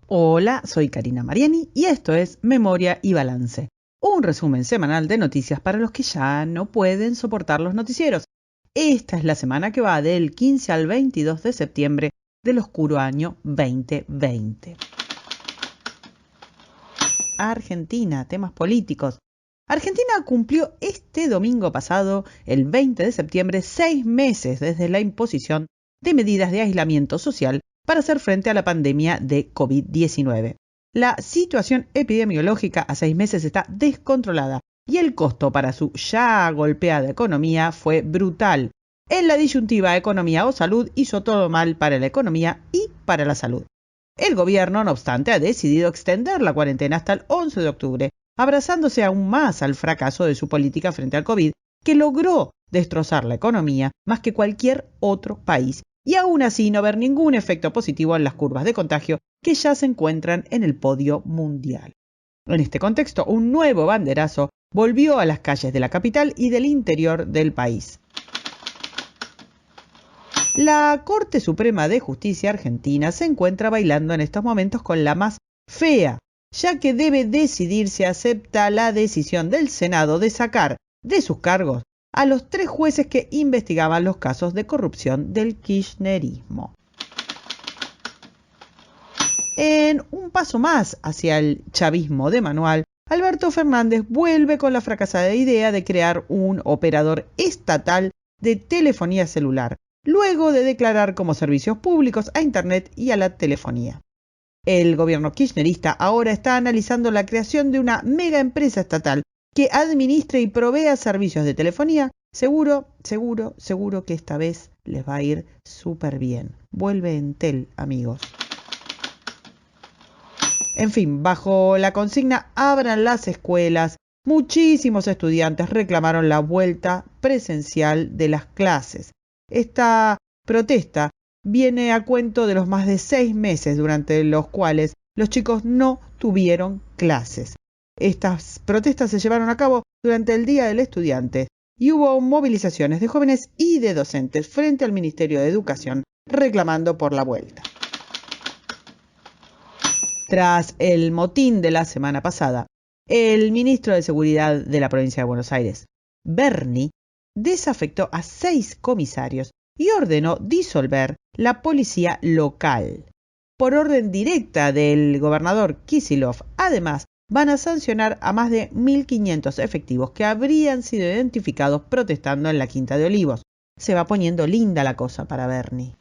Hola, soy Karina Mariani y esto es Memoria y Balance, un resumen semanal de noticias para los que ya no pueden soportar los noticieros. Esta es la semana que va del 15 al 22 de septiembre del oscuro año 2020. Argentina, temas políticos. Argentina cumplió este domingo pasado, el 20 de septiembre, 6 meses desde la imposición de medidas de aislamiento social para hacer frente a la pandemia de COVID-19. La situación epidemiológica a 6 meses está descontrolada y el costo para su ya golpeada economía fue brutal. En la disyuntiva economía o salud hizo todo mal para la economía y para la salud. El gobierno, no obstante, ha decidido extender la cuarentena hasta el 11 de octubre, abrazándose aún más al fracaso de su política frente al COVID, que logró destrozar la economía más que cualquier otro país, y aún así no ver ningún efecto positivo en las curvas de contagio que ya se encuentran en el podio mundial. En este contexto, un nuevo banderazo volvió a las calles de la capital y del interior del país. La Corte Suprema de Justicia argentina se encuentra bailando en estos momentos con la más fea, ya que debe decidir si acepta la decisión del Senado de sacar de sus cargos a los 3 jueces que investigaban los casos de corrupción del kirchnerismo. En un paso más hacia el chavismo de manual, Alberto Fernández vuelve con la fracasada idea de crear un operador estatal de telefonía celular, luego de declarar como servicios públicos a Internet y a la telefonía. El gobierno kirchnerista ahora está analizando la creación de una mega empresa estatal que administre y provea servicios de telefonía. Seguro que esta vez les va a ir súper bien. Vuelve Entel, amigos. En fin, bajo la consigna abran las escuelas, muchísimos estudiantes reclamaron la vuelta presencial de las clases. Esta protesta viene a cuento de los más de 6 meses durante los cuales los chicos no tuvieron clases. Estas protestas se llevaron a cabo durante el Día del Estudiante y hubo movilizaciones de jóvenes y de docentes frente al Ministerio de Educación reclamando por la vuelta. Tras el motín de la semana pasada, el ministro de Seguridad de la provincia de Buenos Aires, Berni, desafectó a 6 comisarios y ordenó disolver la policía local. Por orden directa del gobernador Kicillof, además, van a sancionar a más de 1.500 efectivos que habrían sido identificados protestando en la Quinta de Olivos. Se va poniendo linda la cosa para Berni.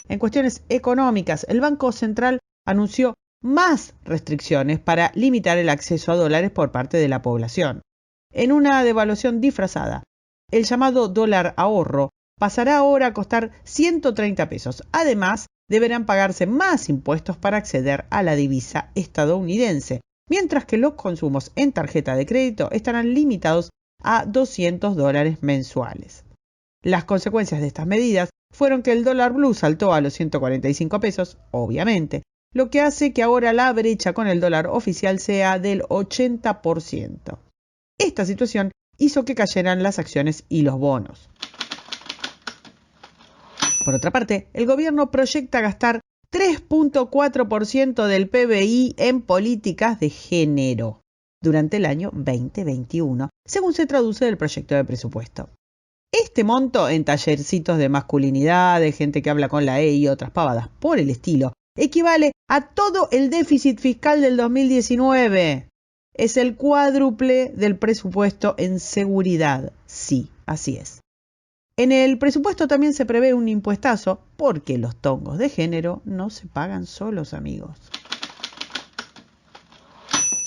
En cuestiones económicas, el Banco Central anunció más restricciones para limitar el acceso a dólares por parte de la población. En una devaluación disfrazada, el llamado dólar ahorro pasará ahora a costar 130 pesos. Además, deberán pagarse más impuestos para acceder a la divisa estadounidense, mientras que los consumos en tarjeta de crédito estarán limitados a $200 mensuales. Las consecuencias de estas medidas fueron que el dólar blue saltó a los 145 pesos, obviamente, lo que hace que ahora la brecha con el dólar oficial sea del 80%. Esta situación hizo que cayeran las acciones y los bonos. Por otra parte, el gobierno proyecta gastar 3.4% del PBI en políticas de género durante el año 2021, según se traduce del proyecto de presupuesto. Este monto en tallercitos de masculinidad, de gente que habla con la E y otras pavadas por el estilo, equivale a todo el déficit fiscal del 2019. Es el cuádruple del presupuesto en seguridad. Sí, así es. En el presupuesto también se prevé un impuestazo porque los tongos de género no se pagan solos, amigos.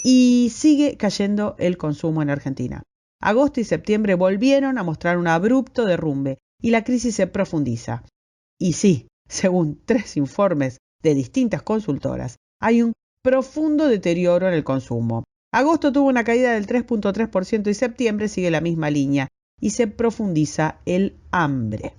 Y sigue cayendo el consumo en Argentina. Agosto y septiembre volvieron a mostrar un abrupto derrumbe y la crisis se profundiza. Y sí, según 3 informes de distintas consultoras, hay un profundo deterioro en el consumo. Agosto tuvo una caída del 3.3% y septiembre sigue la misma línea y se profundiza el hambre.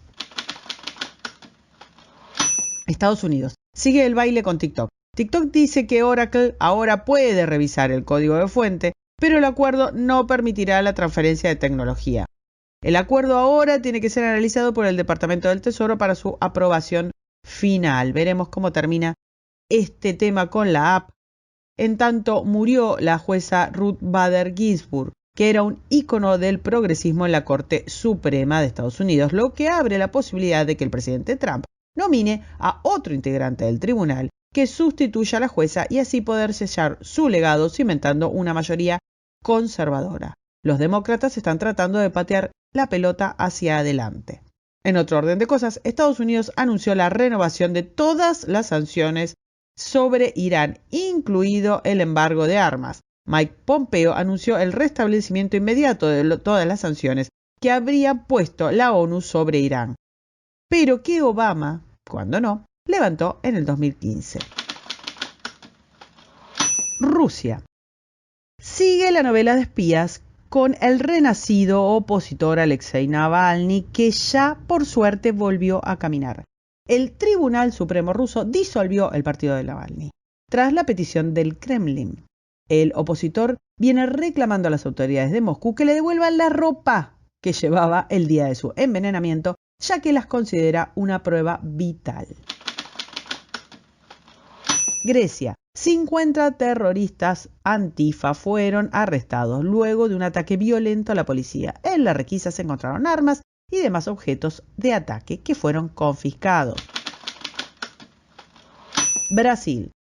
Estados Unidos. Sigue el baile con TikTok. TikTok dice que Oracle ahora puede revisar el código de fuente, pero el acuerdo no permitirá la transferencia de tecnología. El acuerdo ahora tiene que ser analizado por el Departamento del Tesoro para su aprobación final. Veremos cómo termina este tema con la app. En tanto, murió la jueza Ruth Bader Ginsburg, que era un ícono del progresismo en la Corte Suprema de Estados Unidos, lo que abre la posibilidad de que el presidente Trump nomine a otro integrante del tribunal que sustituya a la jueza y así poder sellar su legado cimentando una mayoría conservadora. Los demócratas están tratando de patear la pelota hacia adelante. En otro orden de cosas, Estados Unidos anunció la renovación de todas las sanciones sobre Irán, incluido el embargo de armas. Mike Pompeo anunció el restablecimiento inmediato de todas las sanciones que habría puesto la ONU sobre Irán, pero que Obama, cuando no, levantó en el 2015. Rusia. Sigue la novela de espías con el renacido opositor Alexei Navalny, que ya por suerte volvió a caminar. El Tribunal Supremo ruso disolvió el partido de Navalny, tras la petición del Kremlin. El opositor viene reclamando a las autoridades de Moscú que le devuelvan la ropa que llevaba el día de su envenenamiento, ya que las considera una prueba vital. Grecia. 50 terroristas antifa fueron arrestados luego de un ataque violento a la policía. En la requisa se encontraron armas y demás objetos de ataque que fueron confiscados. Brasil.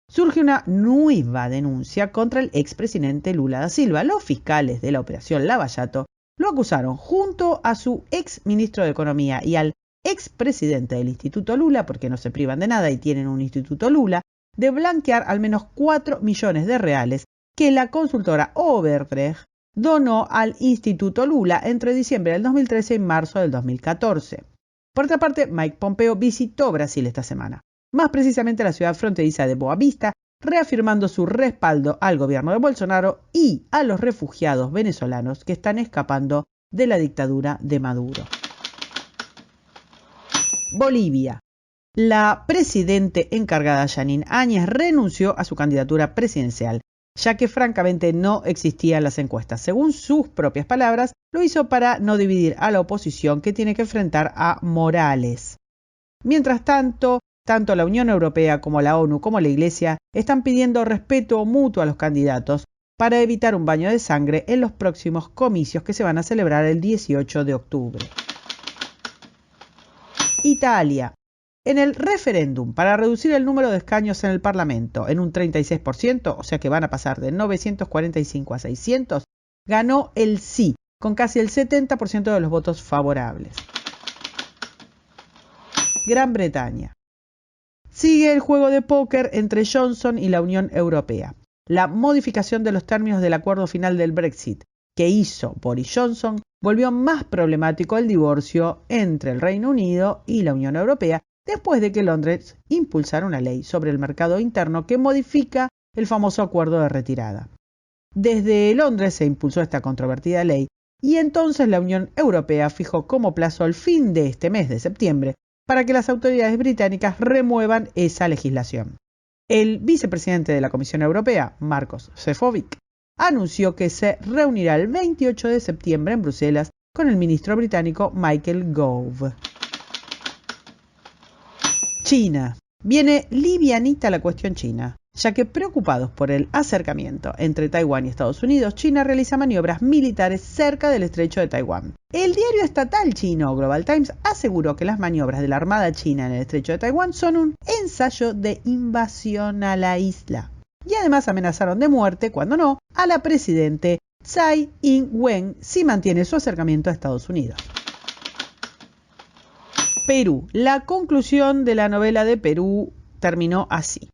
Surge una nueva denuncia contra el expresidente Lula da Silva. Los fiscales de la Operación Lava Jato lo acusaron junto a su ex ministro de Economía y al expresidente del Instituto Lula, porque no se privan de nada y tienen un Instituto Lula, de blanquear al menos 4 millones de reales que la consultora Overdrecht donó al Instituto Lula entre diciembre del 2013 y marzo del 2014. Por otra parte, Mike Pompeo visitó Brasil esta semana, más precisamente la ciudad fronteriza de Boa Vista, reafirmando su respaldo al gobierno de Bolsonaro y a los refugiados venezolanos que están escapando de la dictadura de Maduro. Bolivia. La presidente encargada Jeanine Áñez renunció a su candidatura presidencial, ya que francamente no existían las encuestas. Según sus propias palabras, lo hizo para no dividir a la oposición que tiene que enfrentar a Morales. Mientras tanto, tanto la Unión Europea como la ONU como la Iglesia están pidiendo respeto mutuo a los candidatos para evitar un baño de sangre en los próximos comicios que se van a celebrar el 18 de octubre. Italia. En el referéndum para reducir el número de escaños en el Parlamento en un 36%, o sea que van a pasar de 945 a 600, ganó el sí, con casi el 70% de los votos favorables. Gran Bretaña. Sigue el juego de póker entre Johnson y la Unión Europea. La modificación de los términos del acuerdo final del Brexit que hizo Boris Johnson volvió más problemático el divorcio entre el Reino Unido y la Unión Europea, después de que Londres impulsara una ley sobre el mercado interno que modifica el famoso acuerdo de retirada. Desde Londres se impulsó esta controvertida ley y entonces la Unión Europea fijó como plazo el fin de este mes de septiembre para que las autoridades británicas remuevan esa legislación. El vicepresidente de la Comisión Europea, Maroš Šefčovič, anunció que se reunirá el 28 de septiembre en Bruselas con el ministro británico Michael Gove. China. Viene livianita la cuestión china, ya que preocupados por el acercamiento entre Taiwán y Estados Unidos, China realiza maniobras militares cerca del estrecho de Taiwán. El diario estatal chino Global Times aseguró que las maniobras de la Armada China en el estrecho de Taiwán son un ensayo de invasión a la isla. Y además amenazaron de muerte, cuando no, a la presidente Tsai Ing-wen si mantiene su acercamiento a Estados Unidos. Perú. La conclusión de la novela de Perú terminó así.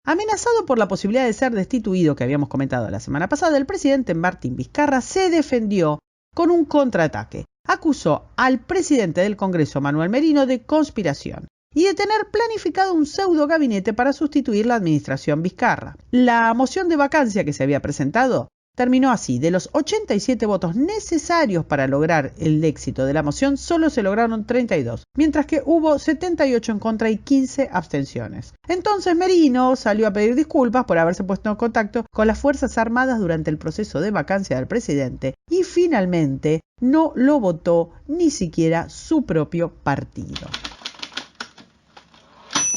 Amenazado por la posibilidad de ser destituido, que habíamos comentado la semana pasada, el presidente Martín Vizcarra se defendió con un contraataque. Acusó al presidente del Congreso, Manuel Merino, de conspiración y de tener planificado un pseudo gabinete para sustituir la administración Vizcarra. La moción de vacancia que se había presentado terminó así. De los 87 votos necesarios para lograr el éxito de la moción, solo se lograron 32, mientras que hubo 78 en contra y 15 abstenciones. Entonces Merino salió a pedir disculpas por haberse puesto en contacto con las Fuerzas Armadas durante el proceso de vacancia del presidente y finalmente no lo votó ni siquiera su propio partido.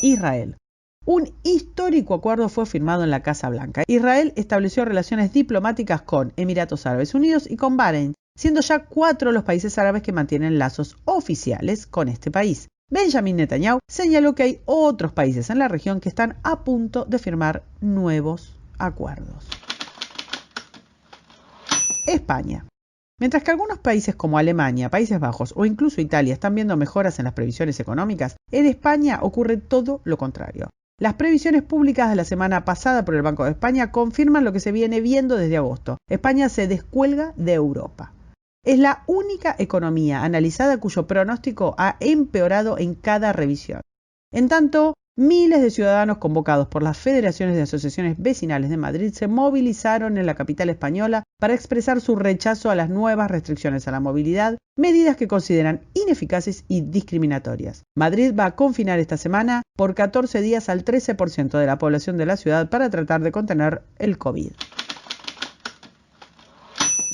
Israel. Un histórico acuerdo fue firmado en la Casa Blanca. Israel estableció relaciones diplomáticas con Emiratos Árabes Unidos y con Bahrein, siendo ya 4 los países árabes que mantienen lazos oficiales con este país. Benjamin Netanyahu señaló que hay otros países en la región que están a punto de firmar nuevos acuerdos. España. Mientras que algunos países como Alemania, Países Bajos o incluso Italia están viendo mejoras en las previsiones económicas, en España ocurre todo lo contrario. Las previsiones públicas de la semana pasada por el Banco de España confirman lo que se viene viendo desde agosto. España se descuelga de Europa. Es la única economía analizada cuyo pronóstico ha empeorado en cada revisión. En tanto, miles de ciudadanos convocados por las federaciones de asociaciones vecinales de Madrid se movilizaron en la capital española para expresar su rechazo a las nuevas restricciones a la movilidad, medidas que consideran ineficaces y discriminatorias. Madrid va a confinar esta semana por 14 días al 13% de la población de la ciudad para tratar de contener el COVID.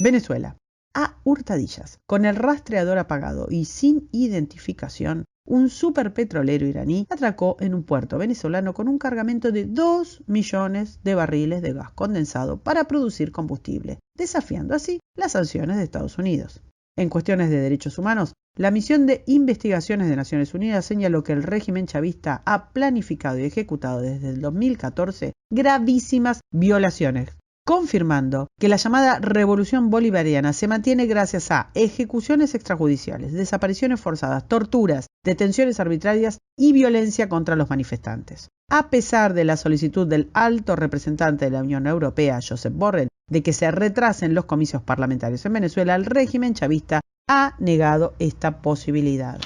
Venezuela. A hurtadillas, con el rastreador apagado y sin identificación, un superpetrolero iraní atracó en un puerto venezolano con un cargamento de 2 millones de barriles de gas condensado para producir combustible, desafiando así las sanciones de Estados Unidos. En cuestiones de derechos humanos, la misión de investigaciones de Naciones Unidas señaló que el régimen chavista ha planificado y ejecutado desde el 2014 gravísimas violaciones, confirmando que la llamada revolución bolivariana se mantiene gracias a ejecuciones extrajudiciales, desapariciones forzadas, torturas, detenciones arbitrarias y violencia contra los manifestantes. A pesar de la solicitud del alto representante de la Unión Europea, Josep Borrell, de que se retrasen los comicios parlamentarios en Venezuela, el régimen chavista ha negado esta posibilidad.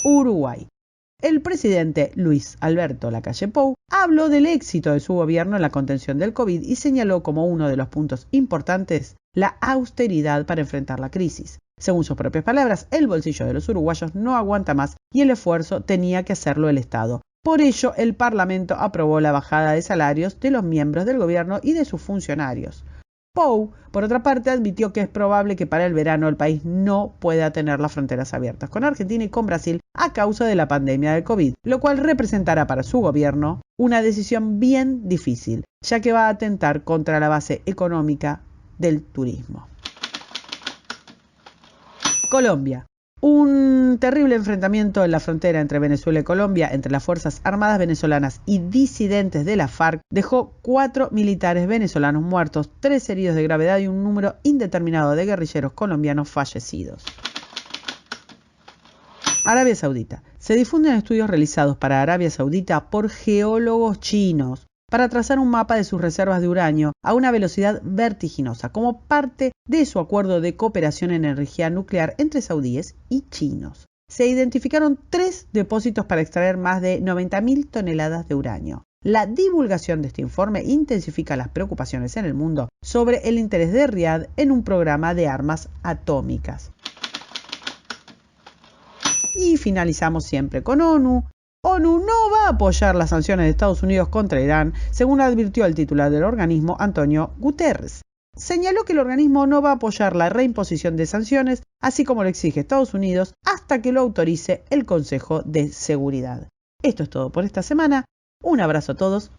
Uruguay. El presidente Luis Alberto Lacalle Pou habló del éxito de su gobierno en la contención del COVID y señaló como uno de los puntos importantes la austeridad para enfrentar la crisis. Según sus propias palabras, el bolsillo de los uruguayos no aguanta más y el esfuerzo tenía que hacerlo el Estado. Por ello, el Parlamento aprobó la bajada de salarios de los miembros del gobierno y de sus funcionarios. Pou, por otra parte, admitió que es probable que para el verano el país no pueda tener las fronteras abiertas con Argentina y con Brasil a causa de la pandemia del COVID, lo cual representará para su gobierno una decisión bien difícil, ya que va a atentar contra la base económica del turismo. Colombia. Un terrible enfrentamiento en la frontera entre Venezuela y Colombia entre las Fuerzas Armadas venezolanas y disidentes de la FARC dejó 4 militares venezolanos muertos, 3 heridos de gravedad y un número indeterminado de guerrilleros colombianos fallecidos. Arabia Saudita. Se difunden estudios realizados para Arabia Saudita por geólogos chinos para trazar un mapa de sus reservas de uranio a una velocidad vertiginosa, como parte de su acuerdo de cooperación en energía nuclear entre saudíes y chinos. Se identificaron 3 depósitos para extraer más de 90.000 toneladas de uranio. La divulgación de este informe intensifica las preocupaciones en el mundo sobre el interés de Riad en un programa de armas atómicas. Y finalizamos siempre con ONU. ONU no va a apoyar las sanciones de Estados Unidos contra Irán, según advirtió el titular del organismo, Antonio Guterres. Señaló que el organismo no va a apoyar la reimposición de sanciones, así como lo exige Estados Unidos, hasta que lo autorice el Consejo de Seguridad. Esto es todo por esta semana. Un abrazo a todos.